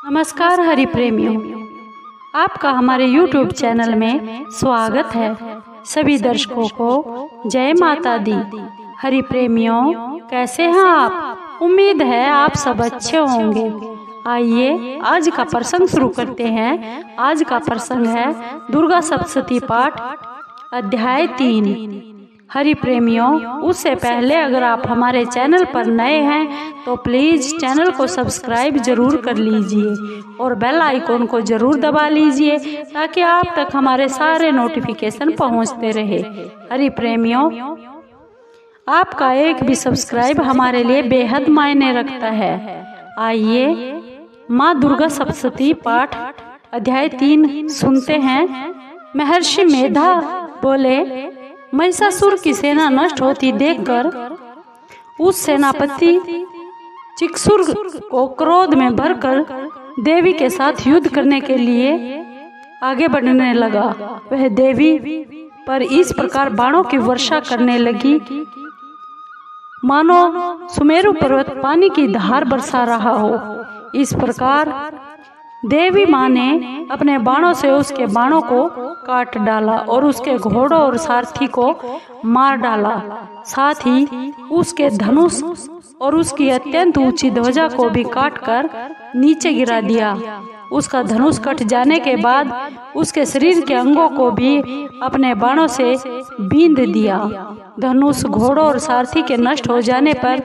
नमस्कार हरि प्रेमियों, आपका हमारे YouTube चैनल में स्वागत है। सभी दर्शकों को जय माता दी। हरि प्रेमियों, कैसे हैं आप? उम्मीद है आप सब अच्छे होंगे। आइए आज का प्रसंग शुरू करते हैं। आज का प्रसंग है दुर्गा सप्तशती पाठ अध्याय 3। हरि प्रेमियों, उससे पहले अगर आप हमारे चैनल पर नए हैं तो प्लीज़ चैनल को सब्सक्राइब जरूर कर लीजिए और बेल आइकॉन को जरूर दबा लीजिए ताकि आप तक हमारे सारे नोटिफिकेशन पहुंचते रहे। हरि प्रेमियों, आपका एक भी सब्सक्राइब हमारे लिए बेहद मायने रखता है। आइए माँ दुर्गा सप्तशती पाठ अध्याय 3 सुनते हैं। महर्षि मेधा बोले, महिषासुर की सेना नष्ट होती देखकर उस सेनापति चिक्सुर को क्रोध में भरकर देवी के साथ युद्ध करने के लिए आगे बढ़ने लगा। वह देवी पर इस प्रकार बाणों की वर्षा करने लगी मानो सुमेरु पर्वत पानी की धार बरसा रहा हो। इस प्रकार देवी माँ ने अपने बाणों से उसके बाणों को काट डाला और उसके घोड़ों और सारथी को मार डाला। साथ ही उसके धनुष और उसकी अत्यंत ऊंची ध्वजा को भी काटकर नीचे गिरा दिया। उसका धनुष कट जाने के बाद उसके शरीर के अंगों को भी अपने बाणों से बींध दिया। धनुष, घोड़ों और सारथी के नष्ट हो जाने पर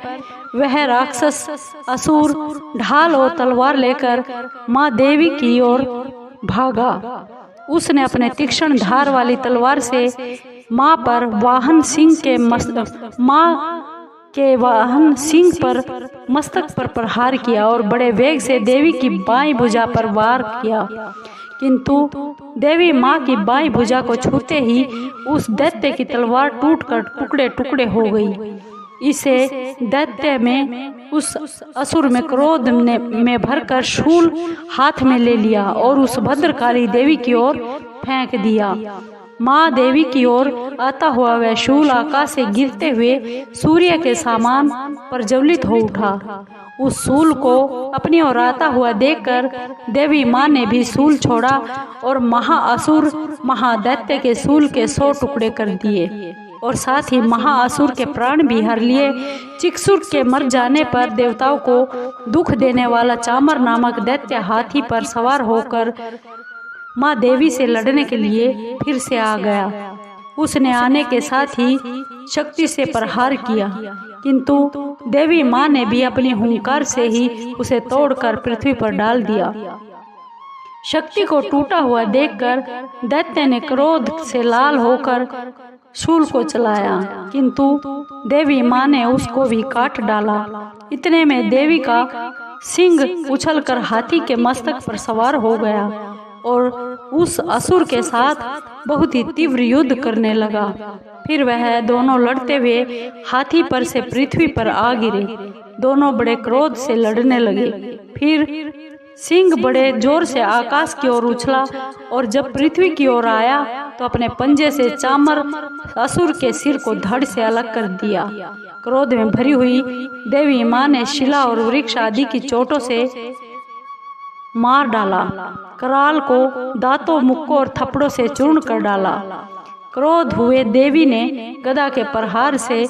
वह राक्षस असुर ढाल और तलवार लेकर माँ देवी की ओर भागा। उसने अपने तीक्ष्ण धार वाली तलवार से माँ पर वाहन सिंह पर मस्तक पर प्रहार किया और बड़े वेग से देवी की बाईं भुजा पर वार किया। किंतु देवी माँ की बाईं भुजा को छूते ही उस दैत्य की तलवार टूटकर टुकड़े टुकड़े हो गई। इसे दैत्य में उस असुर में क्रोध में भरकर शूल हाथ में ले लिया और उस भद्रकाली देवी की ओर फेंक दिया। माँ देवी की ओर आता हुआ वह शूल आकाश से गिरते हुए सूर्य के समान प्रज्वलित हो उठा। उस शूल को अपनी ओर आता हुआ देखकर देवी माँ ने भी शूल छोड़ा और महाअसुर महादैत्य के शूल के 100 टुकड़े कर दिए और साथ ही महाअसुर के प्राण भी हर लिए। चिक्सुर के मर जाने पर देवताओं को दुख देने वाला चामर नामक दैत्य हाथी पर सवार होकर माँ देवी से लड़ने के लिए फिर से आ गया। उसने आने के साथ ही शक्ति से प्रहार किया, किंतु देवी माँ ने भी अपनी हुंकार से ही उसे तोड़कर पृथ्वी पर डाल दिया। शक्ति को टूटा हुआ देखकर दैत्य ने क्रोध से लाल होकर शूल को चलाया, किंतु देवी माँ ने उसको भी काट डाला। इतने में देवी का सिंह उछलकर हाथी के मस्तक पर सवार हो गया और उस असुर के साथ बहुत ही तीव्र युद्ध करने लगा। फिर वह दोनों लड़ते हुए हाथी पर से पृथ्वी पर आ गिरे। दोनों बड़े क्रोध से लड़ने लगे। फिर सिंह बड़े जोर से आकाश की ओर उछला और जब पृथ्वी की ओर आया तो अपने पंजे से चामर असुर के सिर को धड़ से अलग कर दिया। क्रोध में भरी हुई देवी माँ ने शिला और वृक्ष आदि की चोटों से मार डाला। कराल को दांतों, मुक्कों और थप्पड़ों से चूर्ण कर डाला। क्रोध हुए देवी ने गदा के प्रहार से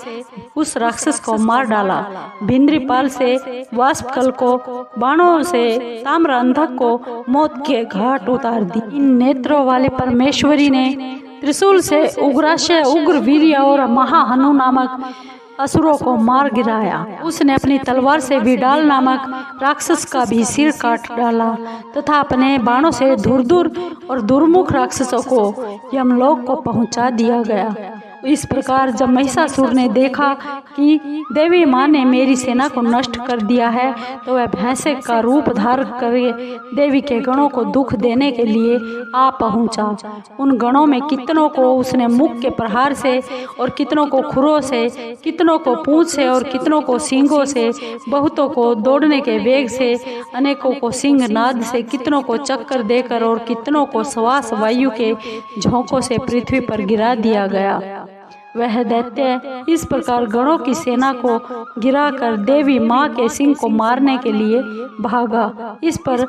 उस राक्षस को मार डाला। भिंद्रीपाल से वाष्पकल को, बाणों से ताम्रअंधक को मौत के घाट उतार दी। इन नेत्रों वाली परमेश्वरी ने त्रिशूल से उग्राशय, उग्र वीर्य और महाहनु नामक असुरों को मार गिराया। उसने अपनी तलवार से विडाल नामक राक्षस का भी सिर काट डाला तथा अपने बाणों से धुरधुर और दुर्मुख राक्षसों को यमलोक को पहुंचा दिया गया। इस प्रकार जब महिषासुर ने देखा कि देवी माँ ने मेरी सेना को नष्ट कर दिया है तो वह भैंसे का रूप धार कर देवी के गणों को दुख देने के लिए आ पहुंचा। उन गणों में कितनों को उसने मुख के प्रहार से और कितनों को खुरों से, कितनों को पूंछ से और कितनों को सींगों से, बहुतों को दौड़ने के वेग से, अनेकों को सिंह नाद से, कितनों को चक्कर देकर और कितनों को श्वास वायु के झोंकों से पृथ्वी पर गिरा दिया गया। वह दैत्य इस प्रकार गणों की सेना को गिराकर देवी माँ के सिंह को मारने के लिए भागा। इस पर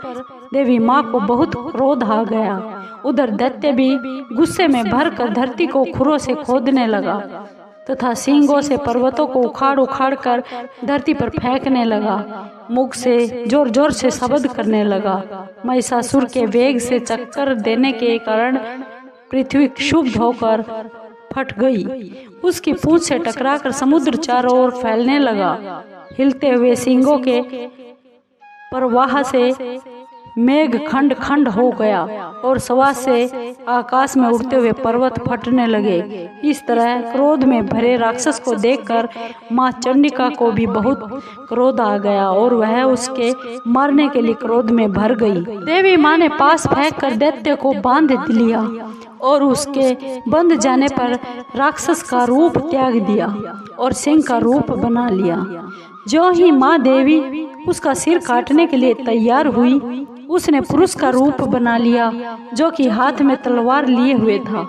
देवी माँ को बहुत क्रोध आ गया। उधर दैत्य भी गुस्से में भरकर धरती को खुरों से खोदने लगा तथा सींगों से पर्वतों को उखाड़ उखाड़ कर धरती पर फेंकने लगा। मुख से जोर जोर से शब्द करने लगा। महिषासुर के वेग से चक्कर देने के कारण पृथ्वी क्षुब्ध होकर फट गई। उसकी पूंछ से टकराकर समुद्र चारों ओर फैलने लगा। हिलते हुए सींगों के प्रवाह से मेघ खंड खंड हो गया और सवा से आकाश में उड़ते हुए पर्वत फटने लगे। इस तरह क्रोध में भरे राक्षस को देखकर माँ चंडिका को भी बहुत क्रोध आ गया और वह उसके मारने के लिए क्रोध में भर गई। देवी माँ ने पास फेंककर दैत्य को बांध लिया और उसके बंध जाने पर राक्षस का रूप त्याग दिया और सिंह का रूप बना लिया। जो ही माँ देवी उसका सिर काटने के लिए तैयार हुई, उसने पुरुष का रूप बना लिया जो कि हाथ में तलवार लिए हुए था।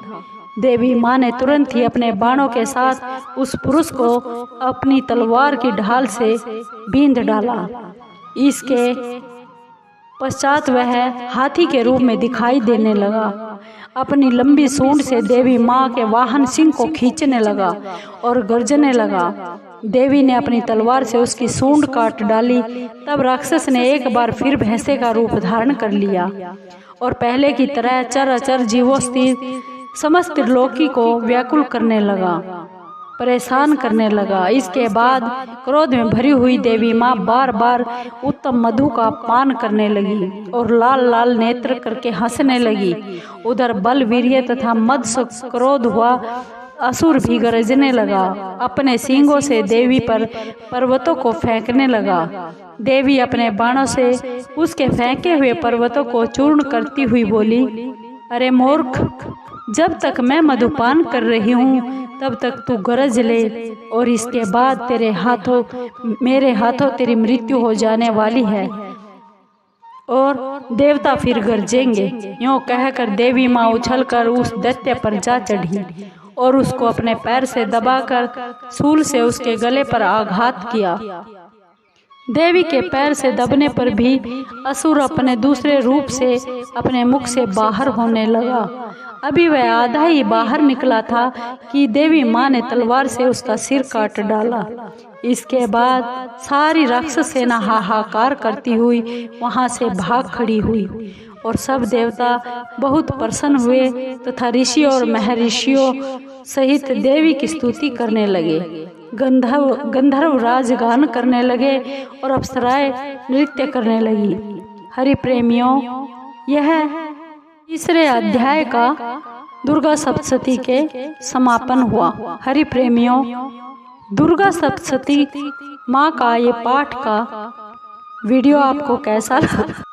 देवी माँ ने तुरंत ही अपने बाणों के साथ उस पुरुष को अपनी तलवार की ढाल से बींध डाला। इसके पश्चात वह हाथी के रूप में दिखाई देने लगा। अपनी लंबी सूंड से देवी माँ के वाहन सिंह को खींचने लगा और गर्जने लगा। देवी ने अपनी तलवार से उसकी सूंड काट डाली। तब राक्षस ने एक बार फिर भैंसे का रूप धारण कर लिया और पहले की तरह चराचर जीवों स्थित समस्त लोकी को व्याकुल करने लगा, परेशान करने लगा। इसके बाद क्रोध में भरी हुई देवी माँ बार बार उत्तम मधु का पान करने लगी और लाल लाल नेत्र करके हंसने लगी। उधर बल वीर्य तथा मद से क्रोध हुआ असुर भी गरजने लगा। अपने सींगों से देवी पर पर्वतों को फेंकने लगा। देवी अपने बाणों से उसके फेंके हुए पर्वतों को चूर्ण करती हुई बोली, अरे मूर्ख, जब तक मैं मधुपान कर रही हूँ तब तक तू गरज ले और इसके बाद मेरे हाथों तेरी मृत्यु हो जाने वाली है और देवता फिर गरजेंगे। यूँ कहकर देवी माँ उछलकर उस दैत्य पर जा चढ़ी और उसको अपने पैर से दबाकर सूल से उसके गले पर आघात किया। देवी के पैर से दबने पर भी असुर अपने दूसरे रूप से अपने मुख से बाहर होने लगा। अभी वह आधा ही बाहर निकला था कि देवी माँ ने तलवार से उसका सिर काट डाला। इसके बाद सारी राक्षस सेना हाहाकार करती हुई वहां से भाग खड़ी हुई और सब देवता बहुत प्रसन्न हुए तथा ऋषि और महर्षियों सहित देवी की स्तुति करने लगे। गंधर्व राज गान करने लगे और अप्सराएं नृत्य करने लगी। हरि प्रेमियों, यह तीसरे अध्याय का दुर्गा सप्तशती के समापन हुआ। हरि प्रेमियों, दुर्गा सप्तशती माँ का ये पाठ का वीडियो आपको कैसा लगा?